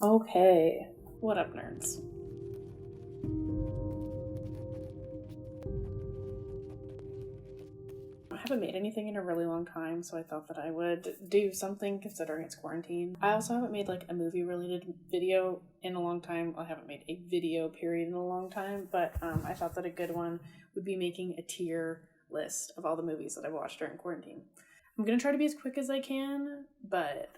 Okay, what up, nerds? I haven't made anything in a really long time, so I thought that I would do something considering it's quarantine. I also haven't made like a movie related video in a long time. I haven't made a video period in a long time, but I thought that a good one would be making a tier list of all the movies that I've watched during quarantine. I'm going to try to be as quick as I can, but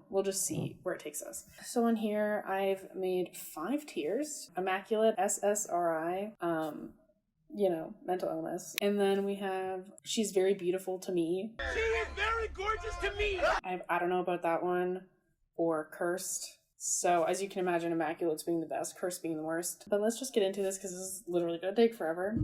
we'll just see where it takes us. So on here, I've made 5 tiers: immaculate, SSRI, mental illness. And then we have she's very beautiful to me. She is very gorgeous to me. I don't know about that one, or cursed. So as you can imagine, immaculate's being the best, cursed being the worst. But let's just get into this because this is literally gonna take forever.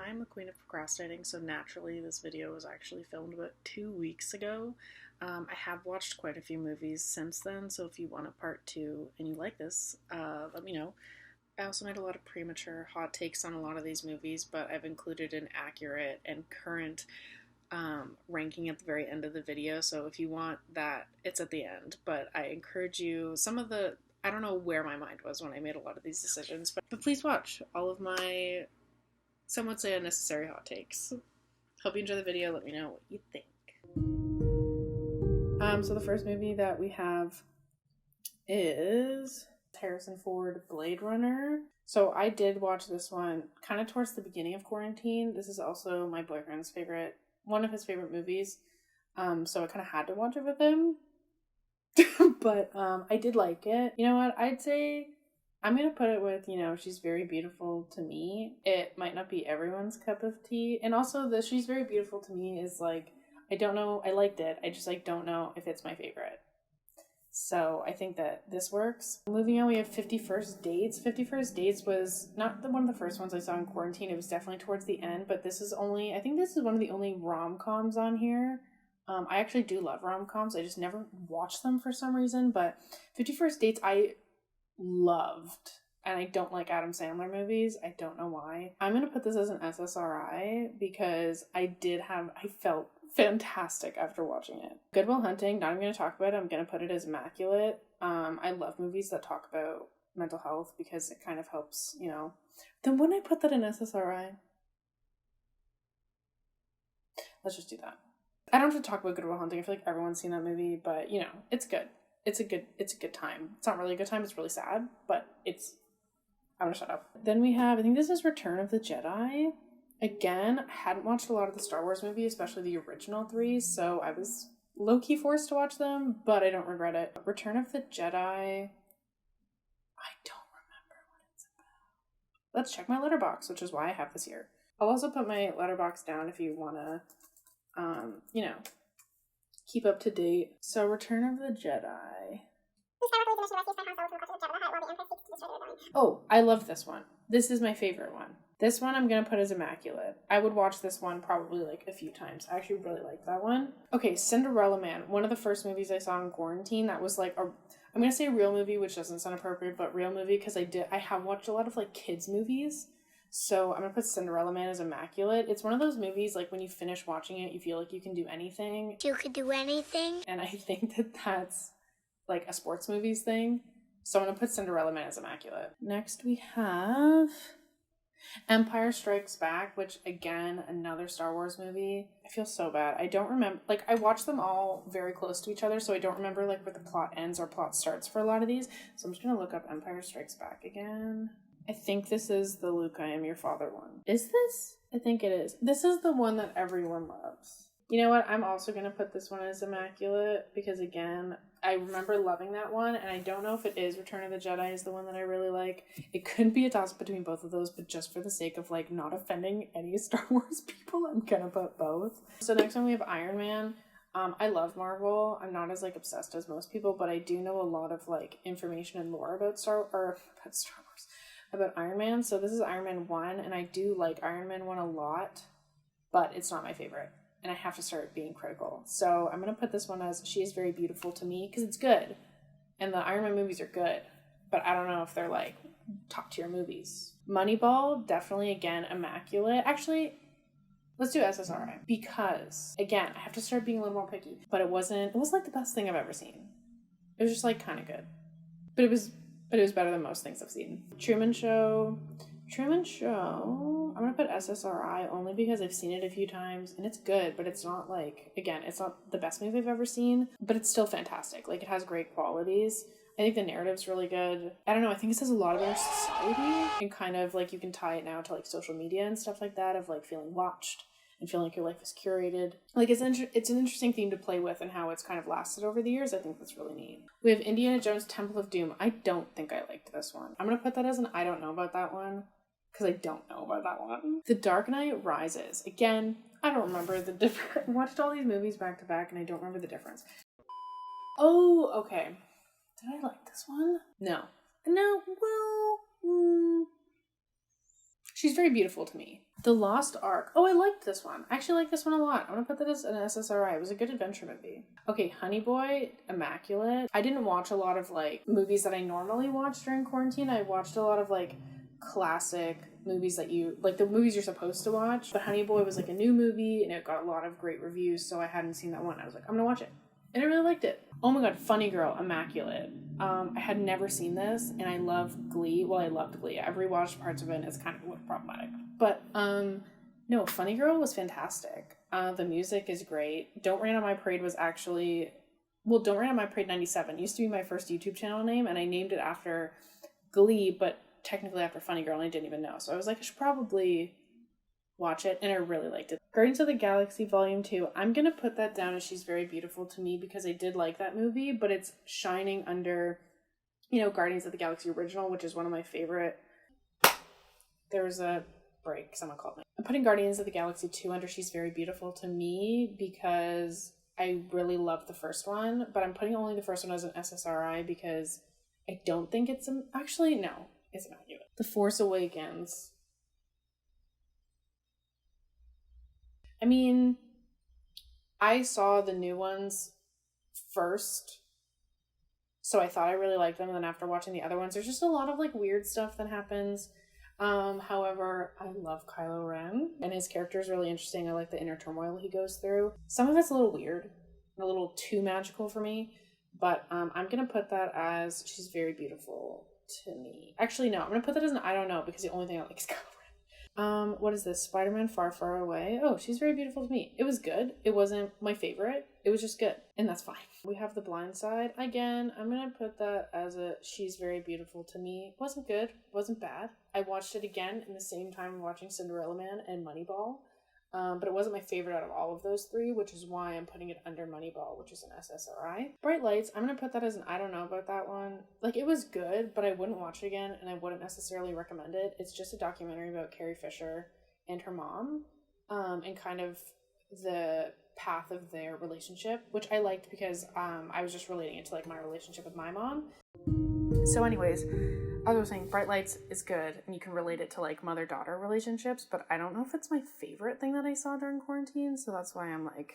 I'm a queen of procrastinating, so naturally this video was actually filmed about 2 weeks ago. I have watched quite a few movies since then, so if you want a part 2 and you like this, let me know. I also made a lot of premature hot takes on a lot of these movies, but I've included an accurate and current ranking at the very end of the video, so if you want that, it's at the end. But I encourage you, I don't know where my mind was when I made a lot of these decisions, but please watch all of my, some would say, unnecessary hot takes. Hope you enjoy the video. Let me know what you think. So the first movie that we have is Harrison Ford Blade Runner. So I did watch this one kind of towards the beginning of quarantine. This is also my boyfriend's favorite, one of his favorite movies. So I kind of had to watch it with him. But I did like it. You know what? I'd say I'm going to put it with, she's very beautiful to me. It might not be everyone's cup of tea. And also the she's very beautiful to me is like, I don't know, I liked it. I just don't know if it's my favorite. So I think that this works. Moving on, we have 50 First Dates. 50 First Dates was not one of the first ones I saw in quarantine. It was definitely towards the end, but I think this is one of the only rom-coms on here. I actually do love rom-coms. I just never watched them for some reason, but 50 First Dates I loved. And I don't like Adam Sandler movies. I don't know why. I'm going to put this as an SSRI because I felt fantastic after watching it. Good Will Hunting, not even going to talk about it. I'm going to put it as immaculate. I love movies that talk about mental health because it kind of helps, Then wouldn't I put that in SSRI? Let's just do that. I don't have to talk about Good Will Hunting. I feel like everyone's seen that movie, but it's good. It's a good time. It's not really a good time. It's really sad, but I'm going to shut up. Then we have, I think this is Return of the Jedi. Again, I hadn't watched a lot of the Star Wars movies, especially the original 3, so I was low-key forced to watch them, but I don't regret it. Return of the Jedi, I don't remember what it's about. Let's check my Letterboxd, which is why I have this here. I'll also put my Letterboxd down if you want to, keep up to date. So, Return of the Jedi. Oh, I love this one. This is my favorite one. This one I'm going to put as immaculate. I would watch this one probably like a few times. I actually really like that one. Okay, Cinderella Man. One of the first movies I saw in quarantine that was like I'm going to say real movie, which doesn't sound appropriate, but real movie because I have watched a lot of like kids movies. So I'm going to put Cinderella Man as immaculate. It's one of those movies like when you finish watching it, you feel like you can do anything. You could do anything. And I think that that's like a sports movies thing. So I'm going to put Cinderella Man as immaculate. Next we have Empire Strikes Back, which again, another Star Wars movie. I feel so bad. I don't remember, like I watched them all very close to each other, so I don't remember like where the plot ends or plot starts for a lot of these. So I'm just going to look up Empire Strikes Back again. I think this is the Luke, I Am Your Father one. Is this? I think it is. This is the one that everyone loves. You know what? I'm also going to put this one as immaculate because, again, I remember loving that one, and I don't know if it is Return of the Jedi is the one that I really like. It could be a toss between both of those, but just for the sake of, like, not offending any Star Wars people, I'm going to put both. So next one we have Iron Man. I love Marvel. I'm not as, like, obsessed as most people, but I do know a lot of, like, information and lore about Star Wars. About Iron Man. So this is Iron Man 1, and I do like Iron Man 1 a lot, but it's not my favorite. And I have to start being critical. So I'm going to put this one as She Is Very Beautiful to Me, because it's good. And the Iron Man movies are good, but I don't know if they're, like, top tier movies. Moneyball, definitely, again, immaculate. Actually, Let's do SSRI. Because, again, I have to start being a little more picky. But it wasn't like the best thing I've ever seen. It was just like kind of good. But it was better than most things I've seen. Truman Show, I'm gonna put SSRI only because I've seen it a few times and it's good, but it's not like, again, it's not the best movie I've ever seen, but it's still fantastic. Like, it has great qualities. I think the narrative's really good. I don't know, I think it says a lot about our society, and kind of like you can tie it now to like social media and stuff like that, of like feeling watched and feeling like your life is curated. Like, it's an interesting theme to play with, and how it's kind of lasted over the years. I think that's really neat. We have Indiana Jones Temple of Doom. I don't think I liked this one. I'm gonna put that as an I don't know about that one, because I don't know about that one. The Dark Knight Rises. Again, I don't remember the difference. I watched all these movies back to back and I don't remember the difference. Oh, okay. Did I like this one? No. Well, she's very beautiful to me. The Lost Ark. Oh, I liked this one. I actually like this one a lot. I'm gonna put that as an SSRI. It was a good adventure movie. Okay, Honey Boy, Immaculate. I didn't watch a lot of like movies that I normally watch during quarantine. I watched a lot of like classic movies that you like, the movies you're supposed to watch. But Honey Boy was like a new movie and it got a lot of great reviews, so I hadn't seen that one. I was like, I'm gonna watch it. And I really liked it. Oh my god, Funny Girl, Immaculate. I had never seen this, and I love Glee. Well, I loved Glee. I've rewatched parts of it, and it's kind of problematic. But, no, Funny Girl was fantastic. The music is great. Don't Rain on My Parade was actually... Well, Don't Rain on My Parade 97 used to be my first YouTube channel name, and I named it after Glee, but technically after Funny Girl, and I didn't even know. So I was like, I should probably watch it, and I really liked it. Guardians of the Galaxy Volume 2, I'm gonna put that down as She's Very Beautiful to me, because I did like that movie, but it's shining under, you know, Guardians of the Galaxy Original, which is one of my favorite. There was a break, someone called me. I'm putting Guardians of the Galaxy 2 under She's Very Beautiful to me, because I really loved the first one, but I'm putting only the first one as an SSRI, because I don't think it's, actually, no, it's immaculate. The Force Awakens. I mean, I saw the new ones first, so I thought I really liked them, and then after watching the other ones, there's just a lot of like weird stuff that happens. However, I love Kylo Ren, and his character is really interesting. I like the inner turmoil he goes through. Some of it's a little weird, a little too magical for me, but I'm gonna put that as She's Very Beautiful to me. Actually, no, I'm gonna put that as an I don't know, because the only thing I like is Kylo Ren. What is this? Spider-Man Far, Far Away. Oh, She's Very Beautiful to me. It was good. It wasn't my favorite. It was just good. And that's fine. We have The Blind Side. Again, I'm going to put that as a She's Very Beautiful to me. It wasn't good. It wasn't bad. I watched it again in the same time watching Cinderella Man and Moneyball. But it wasn't my favorite out of all of those three, which is why I'm putting it under Moneyball, which is an SSRI. Bright Lights, I'm going to put that as an I don't know about that one. Like, it was good, but I wouldn't watch it again, and I wouldn't necessarily recommend it. It's just a documentary about Carrie Fisher and her mom, and kind of the path of their relationship, which I liked because I was just relating it to, like, my relationship with my mom. So anyways, I was saying Bright Lights is good, and you can relate it to like mother-daughter relationships, but I don't know if it's my favorite thing that I saw during quarantine, so that's why I'm like,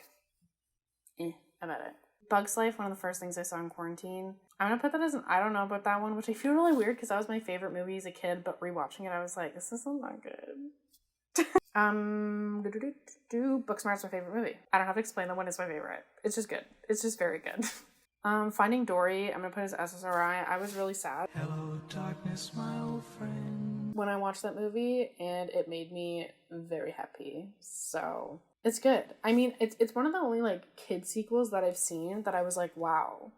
about it. Bug's Life, one of the first things I saw in quarantine. I'm gonna put that as an I don't know about that one, which I feel really weird because that was my favorite movie as a kid, but rewatching it I was like, this isn't that good. Booksmart's my favorite movie. I don't have to explain that one is my favorite. It's just good. It's just very good. Finding Dory, I'm gonna put as SSRI. I was really sad. Hello, darkness, my old friend. When I watched that movie, and it made me very happy. So it's good. I mean, it's one of the only like kid sequels that I've seen that I was like, wow,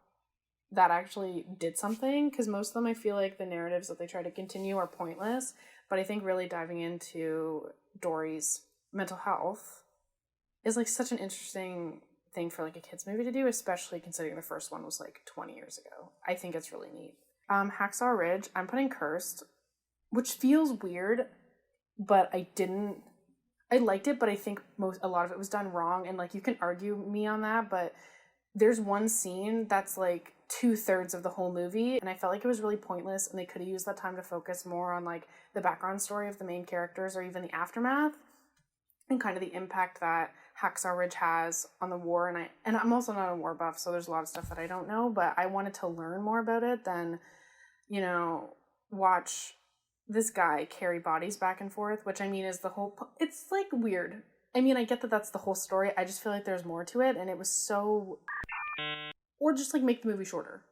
that actually did something. Because most of them, I feel like the narratives that they try to continue are pointless. But I think really diving into Dory's mental health is like such an interesting thing for like a kids movie to do, especially considering the first one was like 20 years ago. I think it's really neat. Hacksaw Ridge, I'm putting Cursed, which feels weird, but I liked it, but I think a lot of it was done wrong, and like you can argue me on that, but there's one scene that's like 2/3 of the whole movie, and I felt like it was really pointless, and they could have used that time to focus more on like the background story of the main characters or even the aftermath and kind of the impact that Hacksaw Ridge has on the war. And I'm also not a war buff, so there's a lot of stuff that I don't know, but I wanted to learn more about it than, you know, watch this guy carry bodies back and forth, which I mean is the whole, it's like weird. I mean, I get that that's the whole story. I just feel like there's more to it, and it was so... Or just, like, make the movie shorter.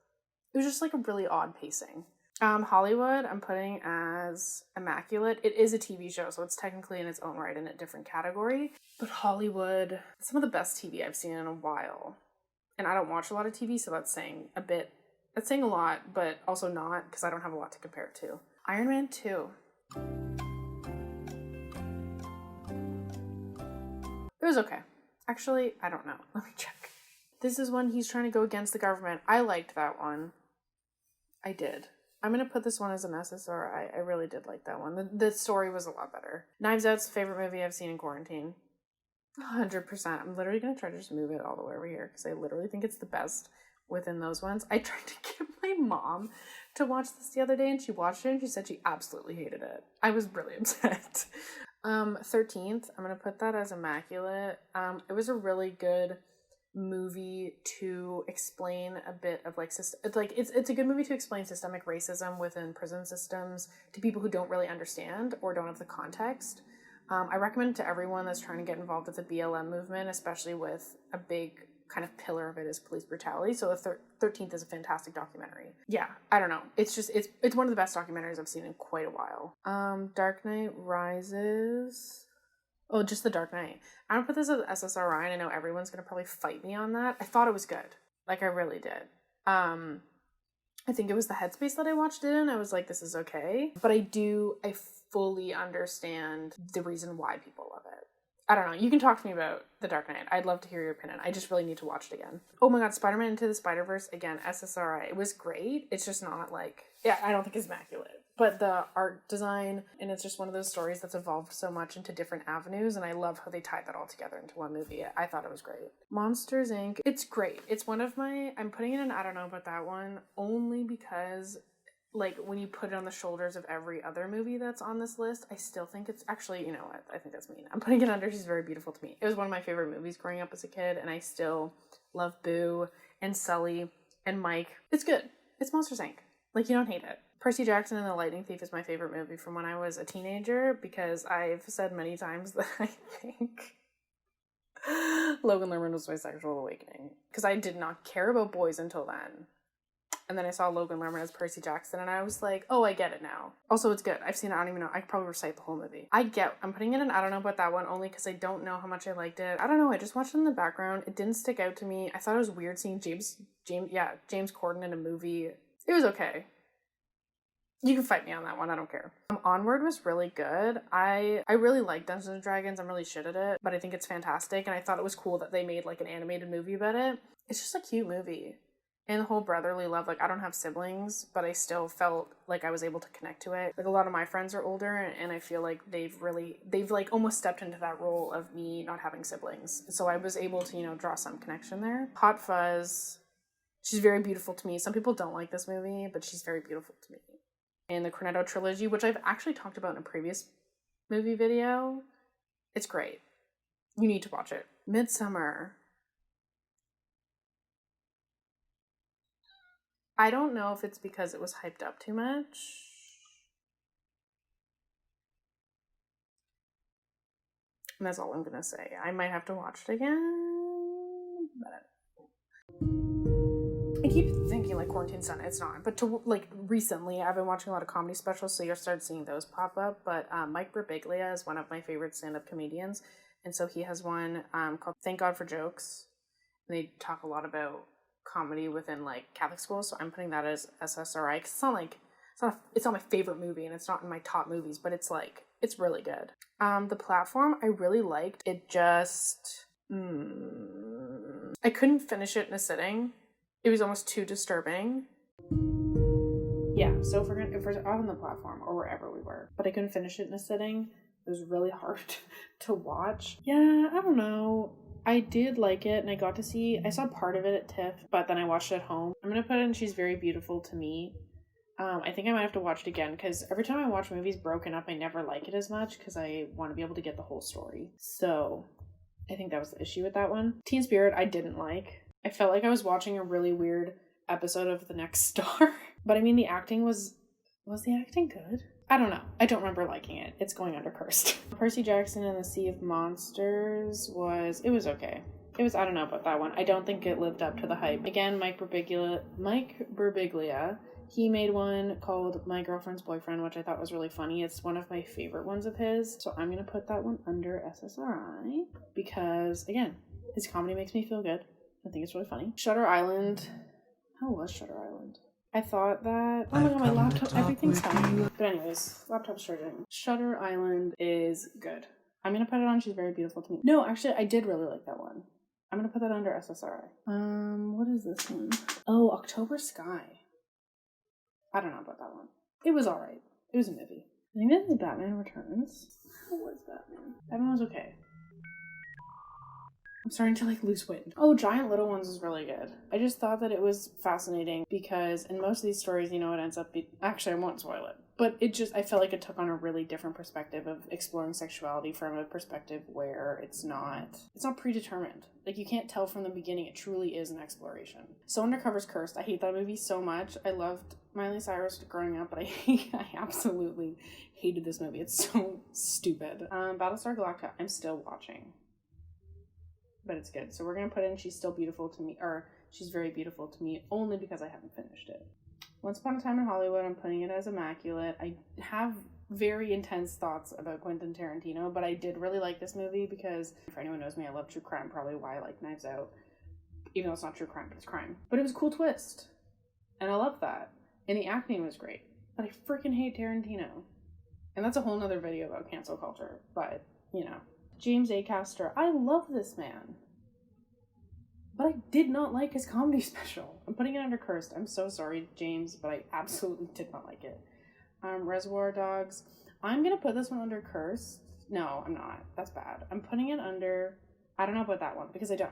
It was just, like, a really odd pacing. Hollywood, I'm putting as Immaculate. It is a TV show, so it's technically in its own right in a different category. But Hollywood, some of the best TV I've seen in a while. And I don't watch a lot of TV, so that's saying a bit. That's saying a lot, but also not, because I don't have a lot to compare it to. Iron Man 2. It was okay. Actually, I don't know. Let me check. This is when he's trying to go against the government. I liked that one. I did. I'm going to put this one as an SSRI. I really did like that one. The story was a lot better. Knives Out's the favorite movie I've seen in quarantine. 100%. I'm literally going to try to just move it all the way over here because I literally think it's the best within those ones. I tried to get my mom to watch this the other day and she watched it and she said she absolutely hated it. I was really upset. 13th, I'm going to put that as Immaculate. It was a really good movie to explain a bit of like it's a good movie to explain systemic racism within prison systems to people who don't really understand or don't have the context. I recommend it to everyone that's trying to get involved with the BLM movement, especially with a big kind of pillar of it is police brutality. So the 13th is a fantastic documentary. Yeah, I don't know. It's just it's one of the best documentaries I've seen in quite a while. Dark Knight Rises. Oh, just The Dark Knight. I don't put this as SSRI, and I know everyone's going to probably fight me on that. I thought it was good. Like, I really did. I think it was the headspace that I watched it in. I was like, this is okay. But I fully understand the reason why people love it. I don't know. You can talk to me about The Dark Knight. I'd love to hear your opinion. I just really need to watch it again. Oh my god, Spider-Man Into the Spider-Verse, again, SSRI. It was great. It's just not like... Yeah, I don't think it's immaculate. But the art design, and it's just one of those stories that's evolved so much into different avenues, and I love how they tied that all together into one movie. I thought it was great. Monsters, Inc. It's great. It's one of my... I'm putting it in I don't know about that one, only because... like, when you put it on the shoulders of every other movie that's on this list, I still think it's... Actually, you know what? I think that's mean. I'm putting it under She's Very Beautiful to Me. It was one of my favorite movies growing up as a kid, and I still love Boo and Sully and Mike. It's good. It's Monsters, Inc. Like, you don't hate it. Percy Jackson and the Lightning Thief is my favorite movie from when I was a teenager, because I've said many times that I think Logan Lerman was my sexual awakening. Because I did not care about boys until then. And then I saw Logan Lerman as Percy Jackson, and I was like, oh, I get it now. Also, it's good. I've seen it. I don't even know. I could probably recite the whole movie. I'm putting it in I don't know about that one, only because I don't know how much I liked it. I don't know. I just watched it in the background. It didn't stick out to me. I thought it was weird seeing James Corden in a movie. It was okay. You can fight me on that one. I don't care. Onward was really good. I really like Dungeons and Dragons. I'm really shit at it, but I think it's fantastic, and I thought it was cool that they made like an animated movie about it. It's just a cute movie. And the whole brotherly love, like, I don't have siblings, but I still felt like I was able to connect to it. Like, a lot of my friends are older, and I feel like they've like almost stepped into that role of me not having siblings. So I was able to, you know, draw some connection there. Hot Fuzz, She's Very Beautiful to Me. Some people don't like this movie, but she's very beautiful to me. And the Cornetto trilogy, which I've actually talked about in a previous movie video. It's great. You need to watch it. Midsummer. I don't know if it's because it was hyped up too much. And that's all I'm gonna say. I might have to watch it again. But I keep thinking like quarantine's done. It's not. But like recently, I've been watching a lot of comedy specials, so you'll start seeing those pop up. But Mike Birbiglia is one of my favorite stand-up comedians. And so he has one called Thank God for Jokes. And they talk a lot about comedy within like Catholic schools, so I'm putting that as SSRI because it's not my favorite movie and it's not in my top movies, but it's really good. The Platform I really liked. It just I couldn't finish it in a sitting. It was almost too disturbing. Yeah, so if we're on the Platform or wherever we were, but I couldn't finish it in a sitting. It was really hard to watch. Yeah, I don't know. I did like it, and I saw part of it at TIFF, but then I watched it at home. I'm going to put in She's Very Beautiful to Me. I think I might have to watch it again, because every time I watch movies broken up, I never like it as much, because I want to be able to get the whole story. So, I think that was the issue with that one. Teen Spirit, I didn't like. I felt like I was watching a really weird episode of The Next Star. But I mean, the acting was the acting good? I don't know. I don't remember liking it. It's going under cursed. Percy Jackson and the Sea of Monsters it was okay. I don't know about that one. I don't think it lived up to the hype. Again, Mike Birbiglia, he made one called My Girlfriend's Boyfriend, which I thought was really funny. It's one of my favorite ones of his. So I'm going to put that one under SSRI because, again, his comedy makes me feel good. I think it's really funny. Shutter Island. How was Shutter Island? I thought that... Oh my god, my laptop... Everything's fine. But anyways, laptop's charging. Shutter Island is good. I'm going to put it on She's Very Beautiful to Me. No, actually, I did really like that one. I'm going to put that under SSRI. What is this one? Oh, October Sky. I don't know about that one. It was alright. It was a movie. I think this is Batman Returns. How was Batman? Batman was okay. I'm starting to lose wind. Oh, Giant Little Ones is really good. I just thought that it was fascinating because in most of these stories, it ends up being... Actually, I won't spoil it. But I felt like it took on a really different perspective of exploring sexuality from a perspective where it's not predetermined. You can't tell from the beginning. It truly is an exploration. So Undercover's Cursed. I hate that movie so much. I loved Miley Cyrus growing up, but I absolutely hated this movie. It's so stupid. Battlestar Galactica, I'm still watching. But it's good. So we're going to put in She's Still Beautiful to Me, or She's Very Beautiful to Me, only because I haven't finished it. Once Upon a Time in Hollywood, I'm putting it as immaculate. I have very intense thoughts about Quentin Tarantino, but I did really like this movie because, for anyone who knows me, I love true crime, probably why I like Knives Out. Even though it's not true crime, but it's crime. But it was a cool twist. And I love that. And the acting was great. But I freaking hate Tarantino. And that's a whole nother video about cancel culture. But, James Acaster, I love this man. But I did not like his comedy special. I'm putting it under cursed. I'm so sorry, James, but I absolutely did not like it. Reservoir Dogs. I'm going to put this one under cursed. No, I'm not. That's bad. I'm putting it under... I don't know about that one, because I don't.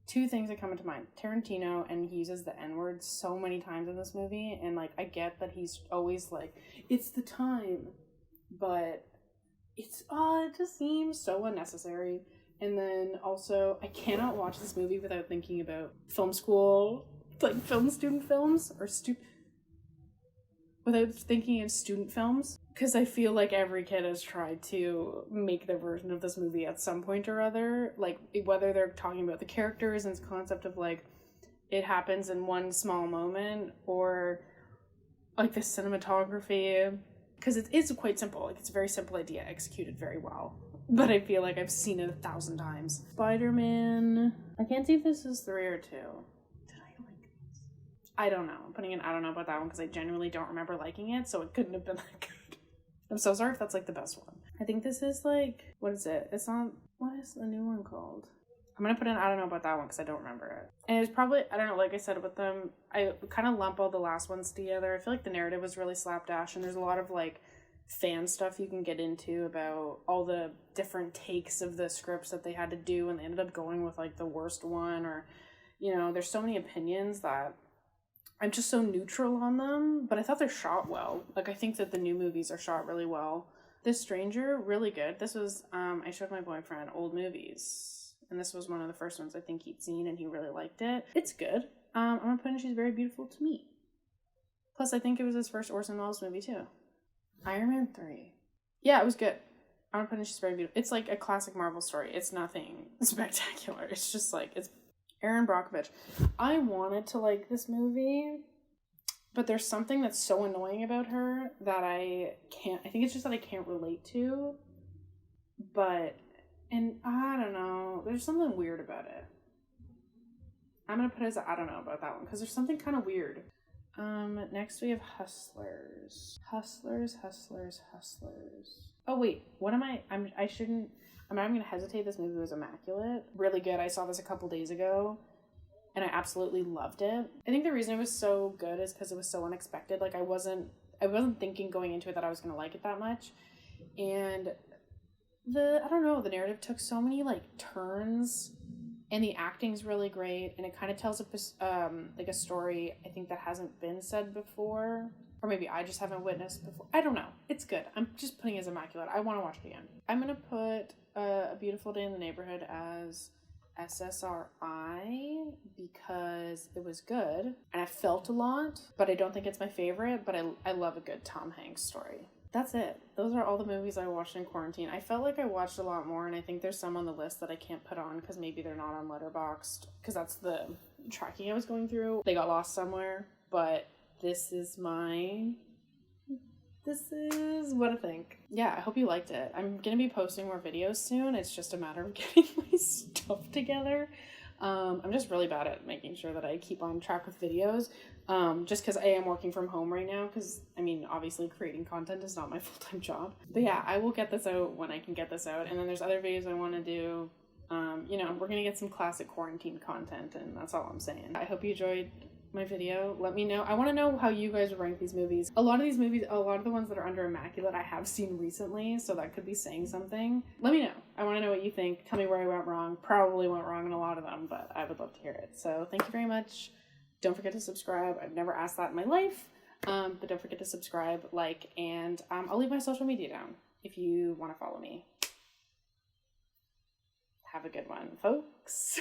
Two things that come into mind. Tarantino, and he uses the N-word so many times in this movie, and, I get that he's always it's the time, but it just seems so unnecessary. And then also, I cannot watch this movie without thinking about film school, film student films, or without thinking of student films. Because I feel like every kid has tried to make their version of this movie at some point or other. Whether they're talking about the characters and its concept of, it happens in one small moment, or, the cinematography. Because it's quite simple. It's a very simple idea, executed very well. But I feel like I've seen it 1,000 times. Spider-Man. I can't see if this is 3 or 2. Did I like this? I don't know. I'm putting in I don't know about that one because I genuinely don't remember liking it, so it couldn't have been that good. I'm so sorry if that's the best one. I think this is what is it? It's not, what is the new one called? I'm going to put in I don't know about that one because I don't remember it. And it's probably, I don't know, like I said with them, I kind of lump all the last ones together. I feel like the narrative was really slapdash, and there's a lot of fan stuff you can get into about all the different takes of the scripts that they had to do, and they ended up going with the worst one, or there's so many opinions that I'm just so neutral on them, but I thought they're shot well. I think that the new movies are shot really well. This Stranger, really good. This was I showed my boyfriend old movies, and this was one of the first ones I think he'd seen, and he really liked it. It's good. I'm gonna put in She's Very Beautiful to Me. Plus I think it was his first Orson Welles movie too. Iron Man 3. Yeah, it was good. I'm gonna put in She's Very Beautiful. It's a classic Marvel story. It's nothing spectacular. It's just it's Erin Brockovich. I wanted to like this movie, but there's something that's so annoying about her that I think it's just that I can't relate to. And I don't know. There's something weird about it. I'm gonna put it as I don't know about that one because there's something kind of weird. Next we have Hustlers. Hustlers. Oh wait, what am I? I'm not even gonna hesitate. This movie was immaculate. Really good. I saw this a couple days ago, and I absolutely loved it. I think the reason it was so good is because it was so unexpected. I wasn't thinking going into it that I was gonna like it that much, and the narrative took so many turns. And the acting's really great, and it kind of tells a story I think that hasn't been said before, or maybe I just haven't witnessed before. I don't know. It's good. I'm just putting it as immaculate. I want to watch it again. I'm gonna put A Beautiful Day in the Neighborhood as SSRI because it was good and I felt a lot, but I don't think it's my favorite. But I love a good Tom Hanks story. That's it. Those are all the movies I watched in quarantine. I felt like I watched a lot more, and I think there's some on the list that I can't put on because maybe they're not on Letterboxd, because that's the tracking I was going through. They got lost somewhere, but this is what I think. Yeah, I hope you liked it. I'm gonna be posting more videos soon. It's just a matter of getting my stuff together. I'm just really bad at making sure that I keep on track with videos, just because I am working from home right now, because, I mean, obviously creating content is not my full-time job. But yeah, I will get this out when I can get this out, and then there's other videos I want to do. You know, we're going to get some classic quarantine content, and that's all I'm saying. I hope you enjoyed my video. Let me know. I want to know how you guys rank these movies. A lot of the ones that are under Immaculate I have seen recently, so that could be saying something. Let me know. I want to know what you think. Tell me where I went wrong. Probably went wrong in a lot of them, but I would love to hear it. So thank you very much. Don't forget to subscribe. I've never asked that in my life, but don't forget to subscribe, like, and I'll leave my social media down if you want to follow me. Have a good one, folks.